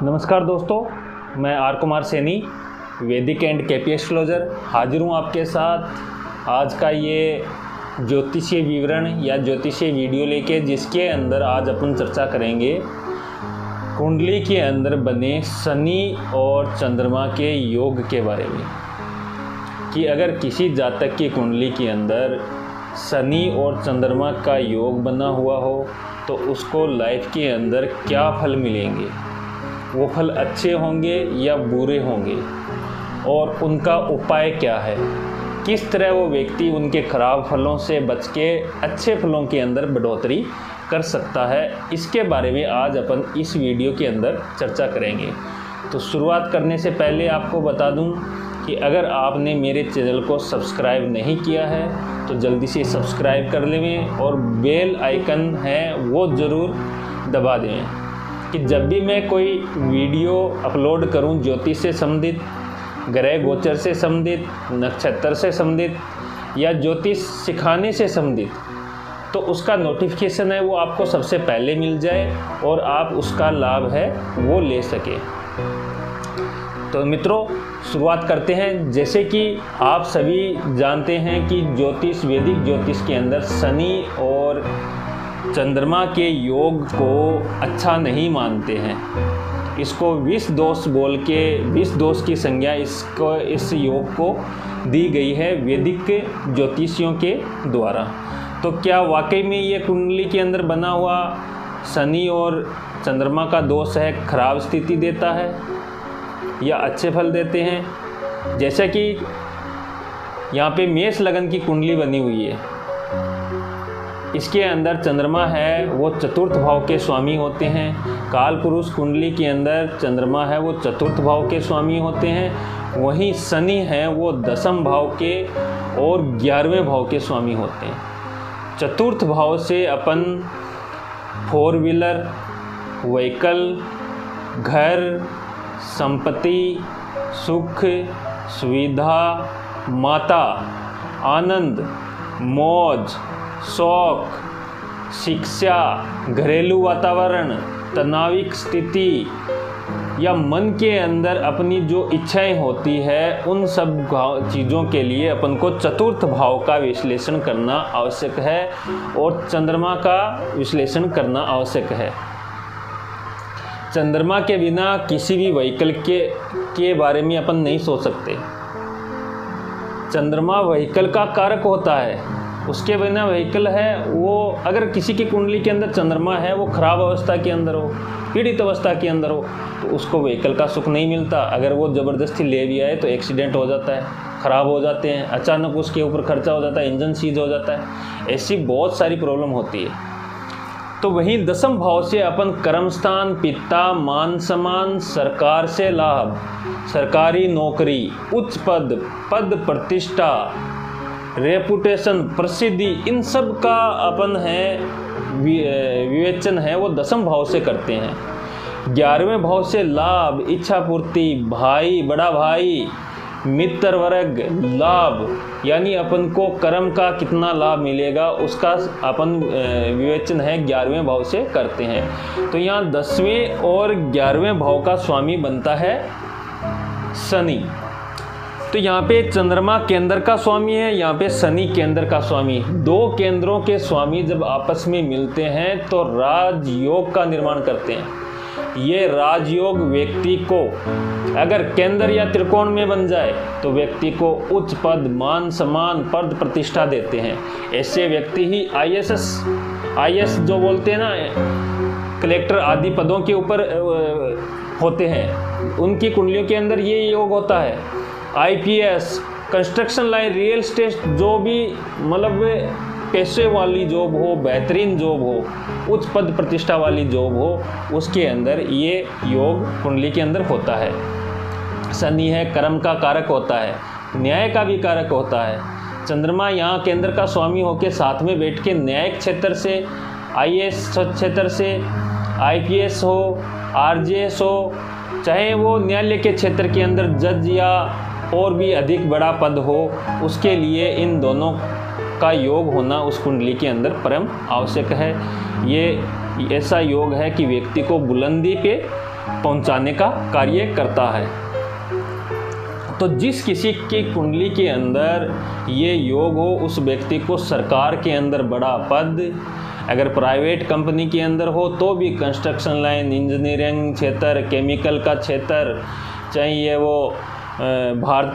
नमस्कार दोस्तों, मैं आर कुमार सैनी, वैदिक एंड केपी एस्ट्रोलॉजर हाजिर हूँ आपके साथ। आज का ये ज्योतिषीय विवरण या ज्योतिषीय वीडियो लेके, जिसके अंदर आज अपन चर्चा करेंगे कुंडली के अंदर बने शनि और चंद्रमा के योग के बारे में, कि अगर किसी जातक की कुंडली के अंदर शनि और चंद्रमा का योग बना हुआ हो तो उसको लाइफ के अंदर क्या फल मिलेंगे, वो फल अच्छे होंगे या बुरे होंगे, और उनका उपाय क्या है, किस तरह वो व्यक्ति उनके खराब फलों से बच के अच्छे फलों के अंदर बढ़ोतरी कर सकता है। इसके बारे में आज अपन इस वीडियो के अंदर चर्चा करेंगे। तो शुरुआत करने से पहले आपको बता दूं कि अगर आपने मेरे चैनल को सब्सक्राइब नहीं किया है तो जल्दी से सब्सक्राइब कर लें और बेल आइकन है वो ज़रूर दबा दें, कि जब भी मैं कोई वीडियो अपलोड करूं ज्योतिष से संबंधित, ग्रह गोचर से संबंधित, नक्षत्र से संबंधित या ज्योतिष सिखाने से संबंधित, तो उसका नोटिफिकेशन है वो आपको सबसे पहले मिल जाए और आप उसका लाभ है वो ले सके। तो मित्रों, शुरुआत करते हैं। जैसे कि आप सभी जानते हैं कि ज्योतिष, वैदिक ज्योतिष के अंदर शनि और चंद्रमा के योग को अच्छा नहीं मानते हैं। इसको विष दोष बोल के, विष दोष की संज्ञा इस योग को दी गई है वैदिक ज्योतिषियों के द्वारा। तो क्या वाकई में ये कुंडली के अंदर बना हुआ शनि और चंद्रमा का दोष है, खराब स्थिति देता है या अच्छे फल देते हैं? जैसा कि यहाँ पे मेष लगन की कुंडली बनी हुई है, इसके अंदर चंद्रमा है वो चतुर्थ भाव के स्वामी होते हैं। काल पुरुष कुंडली के अंदर चंद्रमा है वो चतुर्थ भाव के स्वामी होते हैं। वहीं शनि है वो दसम भाव के और 11वें भाव के स्वामी होते हैं। चतुर्थ भाव से अपन 4 व्हीलर, व्हीकल, घर, संपत्ति, सुख, सुविधा, माता, आनंद, मौज, शौक, शिक्षा, घरेलू वातावरण, तनाविक स्थिति या मन के अंदर अपनी जो इच्छाएं होती है, उन सब चीज़ों के लिए अपन को चतुर्थ भाव का विश्लेषण करना आवश्यक है और चंद्रमा का विश्लेषण करना आवश्यक है। चंद्रमा के बिना किसी भी व्हीकल के बारे में अपन नहीं सोच सकते। चंद्रमा व्हीकल का कारक होता है, उसके बिना व्हीकल है वो, अगर किसी की कुंडली के अंदर चंद्रमा है वो खराब अवस्था के अंदर हो, पीड़ित अवस्था के अंदर हो, तो उसको व्हीकल का सुख नहीं मिलता। अगर वो ज़बरदस्ती ले भी आए तो एक्सीडेंट हो जाता है, ख़राब हो जाते हैं, अचानक उसके ऊपर खर्चा हो जाता है, इंजन सीज हो जाता है, ऐसी बहुत सारी प्रॉब्लम होती है। तो वहीं दसम भाव से अपन कर्म स्थान, पिता, मान सम्मान, सरकार से लाभ, सरकारी नौकरी, उच्च पद प्रतिष्ठा, रेपुटेशन, प्रसिद्धि, इन सब का अपन है विवेचन है वो दसम भाव से करते हैं। 11वें भाव से लाभ, इच्छा पूर्ति, भाई, बड़ा भाई, मित्र वर्ग, लाभ, यानी अपन को कर्म का कितना लाभ मिलेगा उसका अपन विवेचन है 11वें भाव से करते हैं। तो यहाँ 10वें और 11वें भाव का स्वामी बनता है शनि। तो यहाँ पे चंद्रमा केंद्र का स्वामी है, यहाँ पे शनि केंद्र का स्वामी। दो केंद्रों के स्वामी जब आपस में मिलते हैं तो राजयोग का निर्माण करते हैं। ये राजयोग व्यक्ति को अगर केंद्र या त्रिकोण में बन जाए तो व्यक्ति को उच्च पद, मान सम्मान, पद प्रतिष्ठा देते हैं। ऐसे व्यक्ति ही आईएएस जो बोलते हैं ना, कलेक्टर आदि पदों के ऊपर होते हैं, उनकी कुंडलियों के अंदर ये योग होता है। IPS, construction line, real estate, जो भी मतलब पैसे वाली जॉब हो, बेहतरीन जॉब हो, उच्च पद प्रतिष्ठा वाली जॉब हो, उसके अंदर ये योग कुंडली के अंदर होता है। शनि है कर्म का कारक होता है, न्याय का भी कारक होता है। चंद्रमा यहाँ केंद्र का स्वामी होकर साथ में बैठ के न्यायिक क्षेत्र से, आईएएस क्षेत्र से, आईपीएस हो, आरजेएस हो, चाहे वो न्यायालय के क्षेत्र के अंदर जज या और भी अधिक बड़ा पद हो, उसके लिए इन दोनों का योग होना उस कुंडली के अंदर परम आवश्यक है। ये ऐसा योग है कि व्यक्ति को बुलंदी पे पहुंचाने का कार्य करता है। तो जिस किसी की कुंडली के अंदर ये योग हो, उस व्यक्ति को सरकार के अंदर बड़ा पद, अगर प्राइवेट कंपनी के अंदर हो तो भी कंस्ट्रक्शन लाइन, इंजीनियरिंग क्षेत्र, केमिकल का क्षेत्र, चाहे ये वो भारत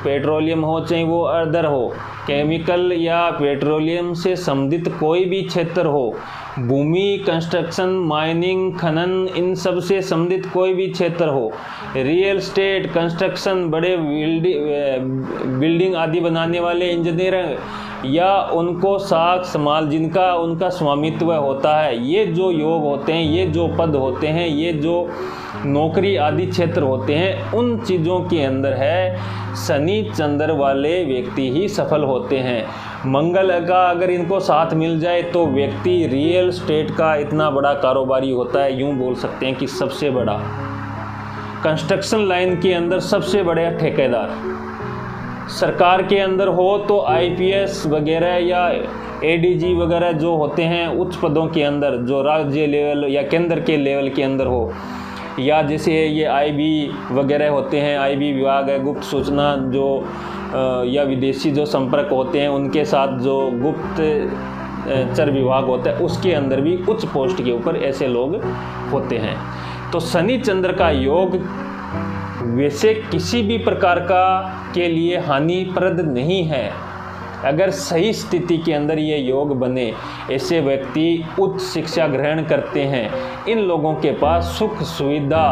पेट्रोलियम हो, चाहे वो अदर हो, केमिकल या पेट्रोलियम से संबंधित कोई भी क्षेत्र हो, भूमि, कंस्ट्रक्शन, माइनिंग, खनन, इन सब से संबंधित कोई भी क्षेत्र हो, रियल एस्टेट, कंस्ट्रक्शन, बड़े बिल्डिंग आदि बनाने वाले इंजीनियर, या उनको साख समाल जिनका उनका स्वामित्व होता है, ये जो योग होते हैं, ये जो पद होते हैं, ये जो नौकरी आदि क्षेत्र होते हैं, उन चीज़ों के अंदर है शनि चंद्र वाले व्यक्ति ही सफल होते हैं। मंगल का अगर इनको साथ मिल जाए तो व्यक्ति रियल एस्टेट का इतना बड़ा कारोबारी होता है, यूं बोल सकते हैं कि सबसे बड़ा, कंस्ट्रक्शन लाइन के अंदर सबसे बड़े ठेकेदार। सरकार के अंदर हो तो आईपीएस वगैरह या एडीजी वगैरह जो होते हैं उच्च पदों के अंदर, जो राज्य लेवल या केंद्र के लेवल के अंदर हो, या जैसे ये आईबी वगैरह होते हैं, आईबी विभाग है, गुप्त सूचना जो या विदेशी जो संपर्क होते हैं उनके साथ जो गुप्त चर विभाग होता है, उसके अंदर भी उच्च पोस्ट के ऊपर ऐसे लोग होते हैं। तो शनि चंद्र का योग वैसे किसी भी प्रकार का के लिए हानिप्रद नहीं है। अगर सही स्थिति के अंदर ये योग बने, ऐसे व्यक्ति उच्च शिक्षा ग्रहण करते हैं, इन लोगों के पास सुख सुविधा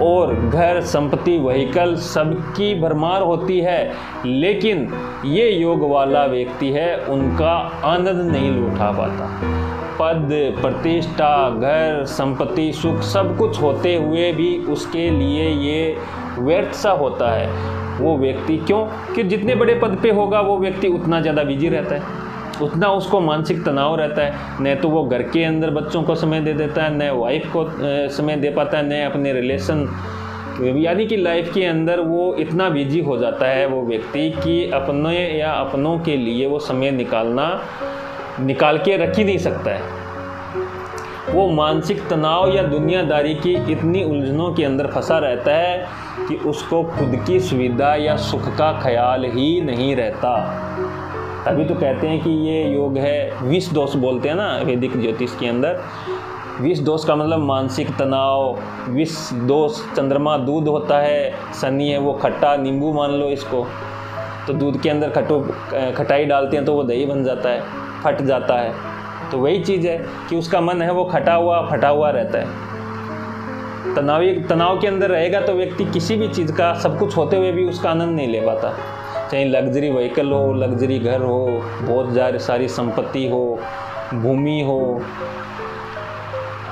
और घर संपत्ति व्हीकल सबकी भरमार होती है, लेकिन ये योग वाला व्यक्ति है उनका आनंद नहीं उठा पाता। पद प्रतिष्ठा घर संपत्ति सुख सब कुछ होते हुए भी उसके लिए ये व्यर्थ सा होता है वो व्यक्ति। क्यों? कि जितने बड़े पद पे होगा वो व्यक्ति उतना ज़्यादा बिजी रहता है, उतना उसको मानसिक तनाव रहता है, न तो वो घर के अंदर बच्चों को समय दे देता है, न वाइफ को समय दे पाता है, न अपने रिलेशन, यानी कि लाइफ के अंदर वो इतना बिजी हो जाता है वो व्यक्ति कि अपने या अपनों के लिए वो समय निकाल के रख ही नहीं सकता है। वो मानसिक तनाव या दुनियादारी की इतनी उलझनों के अंदर फंसा रहता है कि उसको खुद की सुविधा या सुख का ख्याल ही नहीं रहता। तभी तो कहते हैं कि ये योग है विष दोष, बोलते हैं ना वैदिक ज्योतिष के अंदर। विष दोष का मतलब मानसिक तनाव, विष दोष, चंद्रमा दूध होता है, शनि है वो खट्टा, नींबू मान लो इसको, तो दूध के अंदर खटाई डालते हैं तो वो दही बन जाता है, फट जाता है। तो वही चीज़ है कि उसका मन है वो फटा हुआ रहता है। तनाव के अंदर रहेगा तो व्यक्ति किसी भी चीज़ का सब कुछ होते हुए भी उसका आनंद नहीं ले पाता। चाहे लग्जरी व्हीकल हो, लग्जरी घर हो, बहुत सारी संपत्ति हो, भूमि हो,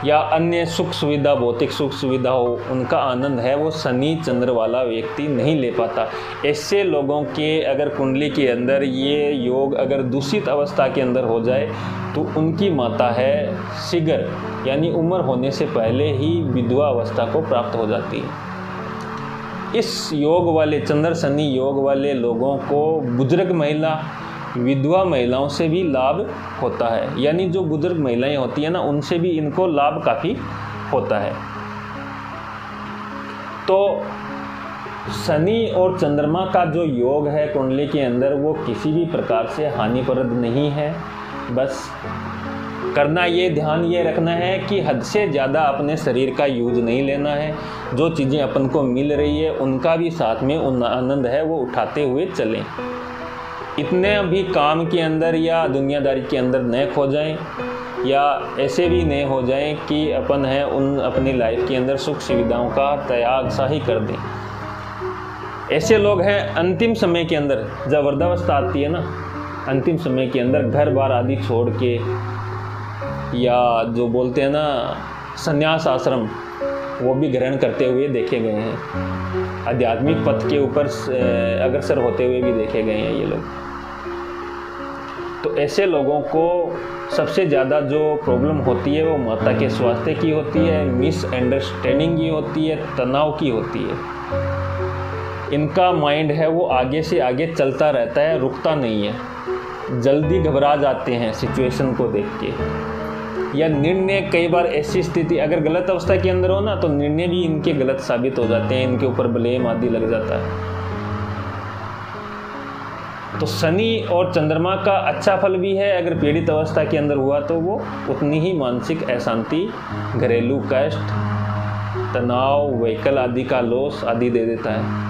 या अन्य सुख सुविधा, भौतिक सुख सुविधा हो, उनका आनंद है वो शनि चंद्र वाला व्यक्ति नहीं ले पाता। ऐसे लोगों के अगर कुंडली के अंदर ये योग अगर दूषित अवस्था के अंदर हो जाए तो उनकी माता है शीघ्र, यानी उम्र होने से पहले ही विधवा अवस्था को प्राप्त हो जाती है। इस योग वाले चंद्र शनि योग वाले लोगों को बुजुर्ग महिला, विधवा महिलाओं से भी लाभ होता है, यानी जो बुजुर्ग महिलाएं होती हैं ना उनसे भी इनको लाभ काफ़ी होता है। तो शनि और चंद्रमा का जो योग है कुंडली के अंदर वो किसी भी प्रकार से हानिप्रद नहीं है। बस करना ये ध्यान ये रखना है कि हद से ज़्यादा अपने शरीर का यूज नहीं लेना है। जो चीज़ें अपन को मिल रही है उनका भी साथ में आनंद है वो उठाते हुए चलें। इतने भी काम के अंदर या दुनियादारी के अंदर न खो जाएं, या ऐसे भी नहीं हो जाएं कि अपन है उन अपनी लाइफ के अंदर सुख सुविधाओं का त्याग सा ही कर दें। ऐसे लोग हैं अंतिम समय के अंदर जब वृद्धावस्था आती है ना, अंतिम समय के अंदर घर बार आदि छोड़ के, या जो बोलते हैं ना संन्यास आश्रम, वो भी ग्रहण करते हुए देखे गए हैं। आध्यात्मिक पथ के ऊपर अग्रसर होते हुए भी देखे गए हैं ये लोग। तो ऐसे लोगों को सबसे ज़्यादा जो प्रॉब्लम होती है वो माता के स्वास्थ्य की होती है, मिसअंडरस्टैंडिंग की होती है, तनाव की होती है। इनका माइंड है वो आगे से आगे चलता रहता है, रुकता नहीं है, जल्दी घबरा जाते हैं सिचुएशन को देख के। या निर्णय, कई बार ऐसी स्थिति अगर गलत अवस्था के अंदर हो ना तो निर्णय भी इनके गलत साबित हो जाते हैं, इनके ऊपर ब्लेम आदि लग जाता है। तो शनि और चंद्रमा का अच्छा फल भी है, अगर पीड़ित अवस्था के अंदर हुआ तो वो उतनी ही मानसिक अशांति, घरेलू कष्ट, तनाव, व्हीकल आदि का लॉस आदि दे देता है।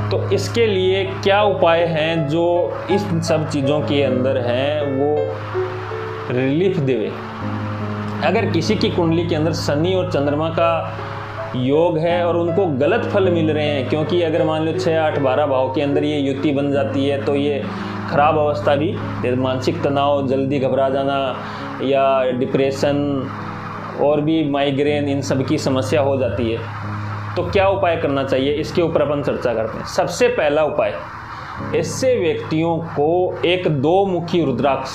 तो इसके लिए क्या उपाय हैं जो इस सब चीज़ों के अंदर हैं वो रिलीफ देवे। अगर किसी की कुंडली के अंदर शनि और चंद्रमा का योग है और उनको गलत फल मिल रहे हैं, क्योंकि अगर मान लो 6, 8, 12 भाव के अंदर ये युति बन जाती है तो ये खराब अवस्था भी, मानसिक तनाव, जल्दी घबरा जाना या डिप्रेशन और भी माइग्रेन, इन सब की समस्या हो जाती है। तो क्या उपाय करना चाहिए, इसके ऊपर अपन चर्चा करते हैं। सबसे पहला उपाय, ऐसे व्यक्तियों को एक 2 मुखी रुद्राक्ष,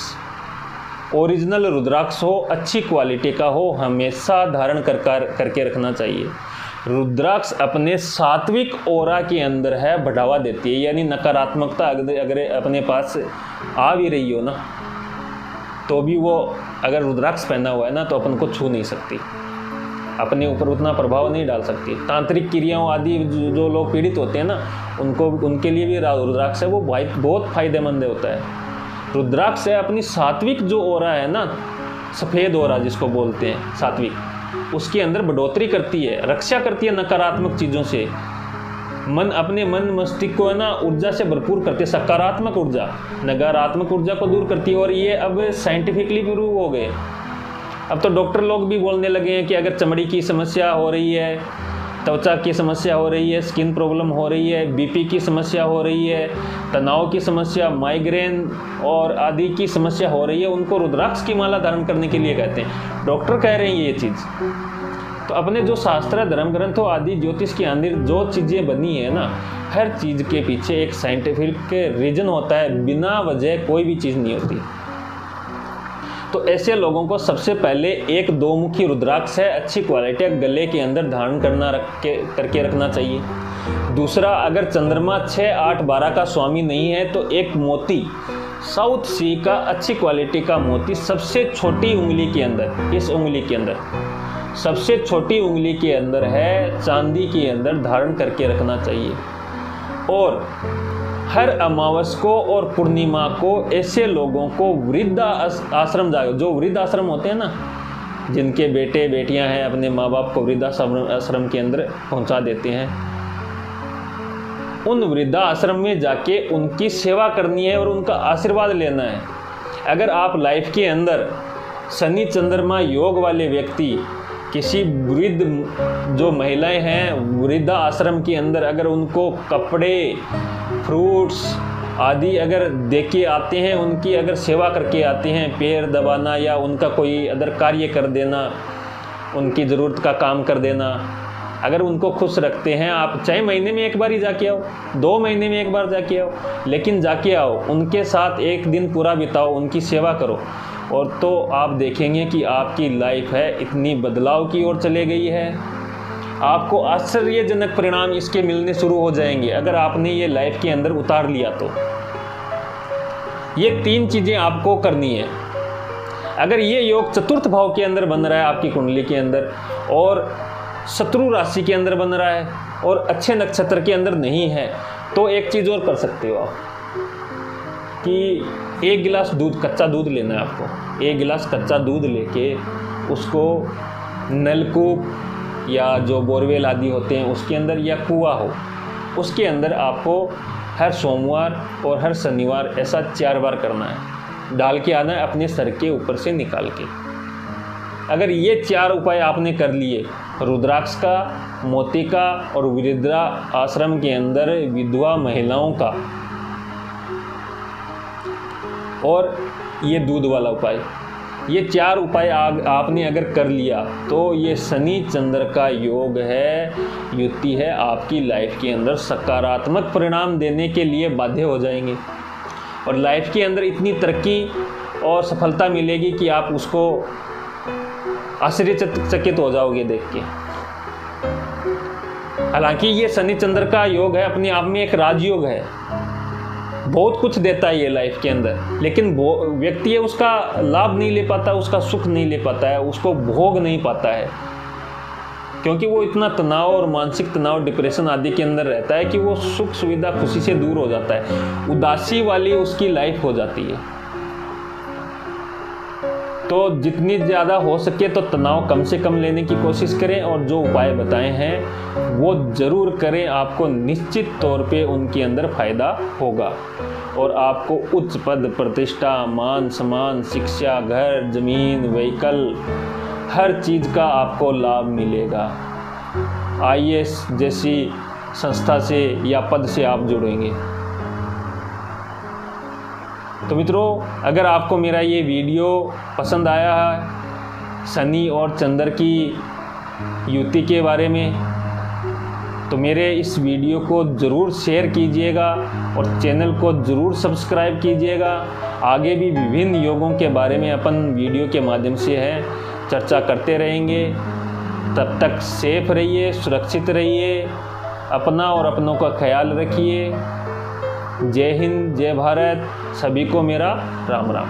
ओरिजिनल रुद्राक्ष हो, अच्छी क्वालिटी का हो, हमेशा धारण करके रखना चाहिए। रुद्राक्ष अपने सात्विक ओरा के अंदर है, बढ़ावा देती है, यानी नकारात्मकता अगर अपने पास आ भी रही हो ना तो भी वो अगर रुद्राक्ष पहना हुआ है ना तो अपन को छू नहीं सकती, अपने ऊपर उतना प्रभाव नहीं डाल सकती। तांत्रिक क्रियाओं आदि जो लोग पीड़ित होते हैं ना उनके लिए भी रुद्राक्ष है वो बहुत फायदेमंद होता है। रुद्राक्ष है अपनी सात्विक जो ओरा है ना, सफ़ेद ओरा जिसको बोलते हैं सात्विक, उसके अंदर बढ़ोतरी करती है, रक्षा करती है नकारात्मक चीज़ों से। अपने मन मस्तिष्क को है ना ऊर्जा से भरपूर करती है, सकारात्मक ऊर्जा, नकारात्मक ऊर्जा को दूर करती है। और ये अब साइंटिफिकली भी प्रूव हो गए। अब तो डॉक्टर लोग भी बोलने लगे हैं कि अगर चमड़ी की समस्या हो रही है, त्वचा की समस्या हो रही है, स्किन प्रॉब्लम हो रही है, बीपी की समस्या हो रही है, तनाव की समस्या, माइग्रेन और आदि की समस्या हो रही है, उनको रुद्राक्ष की माला धारण करने के लिए कहते हैं। डॉक्टर कह रहे हैं ये चीज़। तो अपने जो शास्त्र, धर्म ग्रंथों आदि, ज्योतिष के अंदर जो चीज़ें बनी है ना, हर चीज़ के पीछे एक साइंटिफिक रीजन होता है, बिना वजह कोई भी चीज़ नहीं होती। तो ऐसे लोगों को सबसे पहले एक 2 मुखी रुद्राक्ष है, अच्छी क्वालिटी, गले के अंदर धारण करके रखना चाहिए। दूसरा, अगर चंद्रमा 6, 8, 12 का स्वामी नहीं है तो एक मोती, साउथ सी का अच्छी क्वालिटी का मोती, सबसे छोटी उंगली के अंदर, इस उंगली के अंदर, सबसे छोटी उंगली के अंदर है, चांदी के अंदर धारण करके रखना चाहिए। और हर अमावस को और पूर्णिमा को ऐसे लोगों को वृद्ध आश्रम जाओ, जो वृद्ध आश्रम होते हैं ना, जिनके बेटे बेटियां हैं, अपने माँ बाप को वृद्ध आश्रम के अंदर पहुंचा देते हैं, उन वृद्ध आश्रम में जाके उनकी सेवा करनी है और उनका आशीर्वाद लेना है। अगर आप लाइफ के अंदर शनि चंद्रमा योग वाले व्यक्ति, किसी वृद्ध जो महिलाएं हैं वृद्ध आश्रम के अंदर, अगर उनको कपड़े, फ्रूट्स आदि अगर दे के आते हैं, उनकी अगर सेवा करके आते हैं, पैर दबाना या उनका कोई अदर कार्य कर देना, उनकी ज़रूरत का काम कर देना, अगर उनको खुश रखते हैं आप, चाहे महीने में एक बार ही जाके आओ, 2 महीने में एक बार जाके आओ, लेकिन जाके आओ, उनके साथ एक दिन पूरा बिताओ, उनकी सेवा करो, और तो आप देखेंगे कि आपकी लाइफ है इतनी बदलाव की ओर चले गई है। आपको आश्चर्यजनक परिणाम इसके मिलने शुरू हो जाएंगे अगर आपने ये लाइफ के अंदर उतार लिया तो। ये 3 चीज़ें आपको करनी है। अगर ये योग चतुर्थ भाव के अंदर बन रहा है आपकी कुंडली के अंदर, और शत्रु राशि के अंदर बन रहा है, और अच्छे नक्षत्र के अंदर नहीं है, तो एक चीज़ और कर सकते हो आप कि 1 गिलास दूध, कच्चा दूध लेना है आपको। 1 गिलास कच्चा दूध लेके उसको नलकूप या जो बोरवेल आदि होते हैं उसके अंदर, या कुआं हो उसके अंदर आपको हर सोमवार और हर शनिवार ऐसा 4 बार करना है, डाल के आना है अपने सर के ऊपर से निकाल के। अगर ये 4 उपाय आपने कर लिए, रुद्राक्ष का, मोती का और वृद्धा आश्रम के अंदर विधवा महिलाओं का, और ये दूध वाला उपाय, ये 4 उपाय आपने अगर कर लिया तो ये शनि चंद्र का योग है, युति है, आपकी लाइफ के अंदर सकारात्मक परिणाम देने के लिए बाध्य हो जाएंगे, और लाइफ के अंदर इतनी तरक्की और सफलता मिलेगी कि आप उसको आश्चर्यचकित हो जाओगे देख के। हालांकि ये शनि चंद्र का योग है, अपने आप में एक राजयोग है, बहुत कुछ देता है ये लाइफ के अंदर, लेकिन व्यक्ति है उसका लाभ नहीं ले पाता, उसका सुख नहीं ले पाता है, उसको भोग नहीं पाता है, क्योंकि वो इतना तनाव और मानसिक तनाव, डिप्रेशन आदि के अंदर रहता है कि वो सुख सुविधा खुशी से दूर हो जाता है, उदासी वाली उसकी लाइफ हो जाती है। तो जितनी ज़्यादा हो सके तो तनाव कम से कम लेने की कोशिश करें, और जो उपाय बताए हैं वो ज़रूर करें, आपको निश्चित तौर पे उनके अंदर फ़ायदा होगा और आपको उच्च पद, प्रतिष्ठा, मान सम्मान, शिक्षा, घर, ज़मीन, व्हीकल, हर चीज़ का आपको लाभ मिलेगा। IAS जैसी संस्था से या पद से आप जुड़ेंगे। तो मित्रों, अगर आपको मेरा ये वीडियो पसंद आया है शनि और चंद्र की युति के बारे में, तो मेरे इस वीडियो को ज़रूर शेयर कीजिएगा और चैनल को ज़रूर सब्सक्राइब कीजिएगा। आगे भी विभिन्न योगों के बारे में अपन वीडियो के माध्यम से चर्चा करते रहेंगे। तब तक सेफ रहिए, सुरक्षित रहिए, अपना और अपनों का ख्याल रखिए। जय हिंद, जय भारत, सभी को मेरा राम राम।